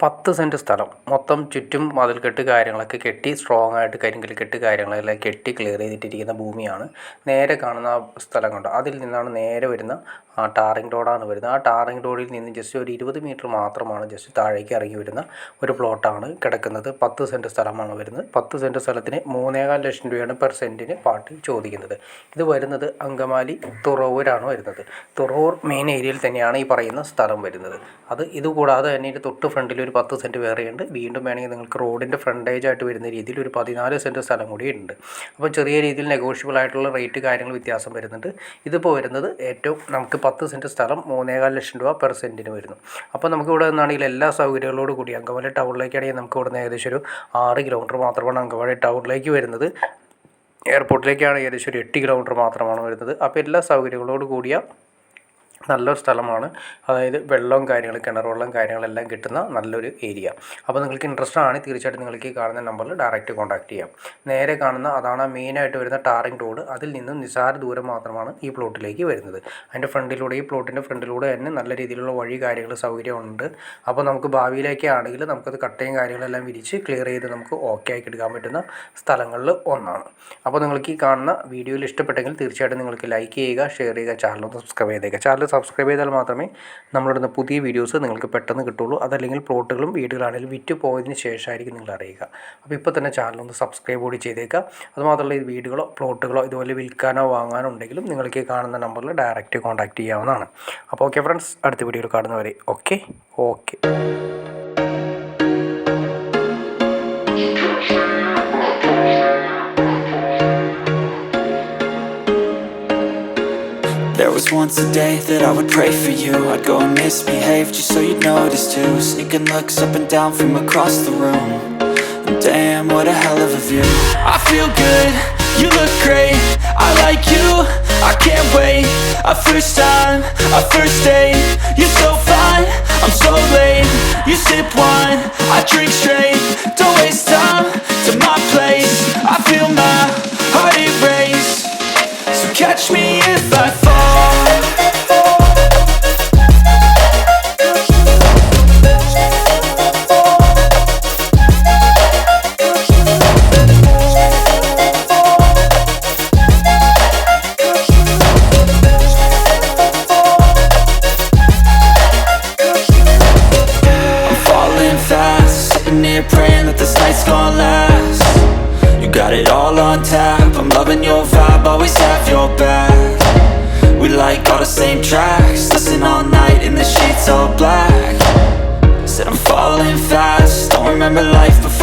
10 cent സ്ഥലം മൊത്തം ചുറ്റും മതിൽക്കെട്ട് കാര്യങ്ങളൊക്കെ കെട്ടി സ്ട്രോങ് ആയിട്ട് കരിങ്കൽ കെട്ട് കാര്യങ്ങളെല്ലാം കെട്ടി ക്ലിയർ ചെയ്തിട്ടിരിക്കുന്ന ഭൂമിയാണ്. നേരെ കാണുന്ന ആ സ്ഥലം കണ്ടോ, അതിൽ നിന്നാണ് നേരെ വരുന്ന ടാറിങ് റോഡാണ് വരുന്നത്. ആ ടാറിങ് റോഡിൽ നിന്ന് ജസ്റ്റ് ഒരു 20 മീറ്റർ മാത്രമാണ് ജസ്റ്റ് താഴേക്ക് ഇറങ്ങി വരുന്ന ഒരു പ്ലോട്ടാണ് കിടക്കുന്നത്. 10 സെൻറ്റ് സ്ഥലമാണ് വരുന്നത്. 10 സെൻറ്റ് സ്ഥലത്തിന് 3.25 ലക്ഷം രൂപയാണ് പെർ സെൻറ്റിന് പാർട്ടി ചോദിക്കുന്നത്. ഇത് വരുന്നത് അങ്കമാലി തുറവൂരാണ് വരുന്നത്. തുറവൂർ മെയിൻ ഏരിയയിൽ തന്നെയാണ് ഈ പറയുന്ന സ്ഥലം വരുന്നത്. ഇതുകൂടാതെ തന്നെ ഇതിൻ്റെ തൊട്ട് ഫ്രണ്ടിൽ ഒരു 10 സെൻറ്റ് വേറെയുണ്ട്. വീണ്ടും വേണമെങ്കിൽ നിങ്ങൾക്ക് റോഡിൻ്റെ ഫ്രണ്ടേജ് ആയിട്ട് വരുന്ന രീതിയിൽ ഒരു 14 സെൻറ്റ് സ്ഥലം കൂടി ഉണ്ട്. അപ്പോൾ ചെറിയ രീതിയിൽ നെഗോഷ്യബിൾ ആയിട്ടുള്ള റേറ്റ് കാര്യങ്ങൾ വ്യത്യാസം വരുന്നുണ്ട്. ഇതിപ്പോൾ വരുന്നത് ഏറ്റവും നമുക്ക് 10 സെൻറ്റ് സ്ഥലം 3.25 ലക്ഷം രൂപ പെർ സെൻറ്റിന് വരുന്നു. അപ്പോൾ നമുക്ക് ഇവിടെ നിന്നാണെങ്കിൽ എല്ലാ സൗകര്യങ്ങളോട് കൂടി അങ്കമാലി ടൗണിലേക്കാണെങ്കിൽ നമുക്ക് ഇവിടെ നിന്ന് ഏകദേശം ഒരു 6 കിലോമീറ്റർ മാത്രമാണ് അങ്കമാലി ടൗണിലേക്ക് വരുന്നത്. എയർപോർട്ടിലേക്കാണ് ഏകദേശം ഒരു 8 കിലോമീറ്റർ മാത്രമാണ് വരുന്നത്. അപ്പോൾ എല്ലാ സൗകര്യങ്ങളോട് കൂടിയ നല്ലൊരു സ്ഥലമാണ്. അതായത് വെള്ളവും കാര്യങ്ങൾ, കിണർ വെള്ളം കാര്യങ്ങളെല്ലാം കിട്ടുന്ന നല്ലൊരു ഏരിയ. അപ്പോൾ നിങ്ങൾക്ക് ഇൻട്രസ്റ്റ് ആണ് തീർച്ചയായിട്ടും നിങ്ങൾക്ക് ഈ കാണുന്ന നമ്പറിൽ ഡയറക്റ്റ് കോൺടാക്ട് ചെയ്യാം. നേരെ കാണുന്ന അതാണ് മെയിനായിട്ട് വരുന്ന ടാറിങ് റോഡ്. അതിൽ നിന്നും നിസ്സാര ദൂരം മാത്രമാണ് ഈ പ്ലോട്ടിലേക്ക് വരുന്നത്. അതിൻ്റെ ഫ്രണ്ടിലൂടെ, ഈ പ്ലോട്ടിൻ്റെ ഫ്രണ്ടിലൂടെ തന്നെ നല്ല രീതിയിലുള്ള വഴി കാര്യങ്ങൾ സൗകര്യമുണ്ട്. അപ്പോൾ നമുക്ക് ഭാവിയിലേക്ക് ആണെങ്കിൽ നമുക്കത് കട്ടയും കാര്യങ്ങളെല്ലാം വിരിച്ച് ക്ലിയർ ചെയ്ത് നമുക്ക് ഓക്കെ ആക്കി എടുക്കാൻ പറ്റുന്ന സ്ഥലങ്ങളിൽ ഒന്നാണ്. അപ്പോൾ നിങ്ങൾക്ക് ഈ കാണുന്ന വീഡിയോയിൽ ഇഷ്ടപ്പെട്ടെങ്കിൽ തീർച്ചയായിട്ടും നിങ്ങൾക്ക് ലൈക്ക് ചെയ്യുക, ഷെയർ ചെയ്യുക, ചാനൽ സബ്സ്ക്രൈബ് ചെയ്തേക്കുക. ചാനൽ സബ്സ്ക്രൈബ് ചെയ്താൽ മാത്രമേ നമ്മളിടുന്ന പുതിയ വീഡിയോസ് നിങ്ങൾക്ക് പെട്ടെന്ന് കിട്ടുള്ളൂ. അതല്ലെങ്കിൽ പ്ലോട്ടുകളും വീടുകളാണെങ്കിലും വിറ്റ് പോയതിന് ശേഷമായിരിക്കും നിങ്ങൾ അറിയുക. അപ്പോൾ ഇപ്പോൾ തന്നെ ചാനലൊന്ന് സബ്സ്ക്രൈബ് കൂടി ചെയ്തേക്കുക. അതുമാത്രമല്ല, ഈ വീടുകളോ പ്ലോട്ടുകളോ ഇതുപോലെ വിൽക്കാനോ വാങ്ങാനോ ഉണ്ടെങ്കിലും നിങ്ങൾക്ക് ഈ കാണുന്ന നമ്പറിൽ ഡയറക്റ്റ് കോൺടാക്ട് ചെയ്യാവുന്നതാണ്. അപ്പോൾ ഓക്കെ ഫ്രണ്ട്സ്, അടുത്ത വീഡിയോയിൽ കാണുന്നവരെ okay. There was once a day that I would pray for you. I'd go and misbehave just so you'd notice too. Sneaking looks up and down from across the room. And damn, what a hell of a view. I feel good, you look great, I like you, I can't wait. A first time, a first date. You're so fine, I'm so late. You sip wine, I drink straight. Don't waste time to my place. I feel my heart erase. So catch me if I fall. Praying that this night's gonna last. You got it all on tap, I'm loving your vibe, always have your back. We like all the same tracks, listen all night in the sheets all black. Said I'm falling fast, don't remember life before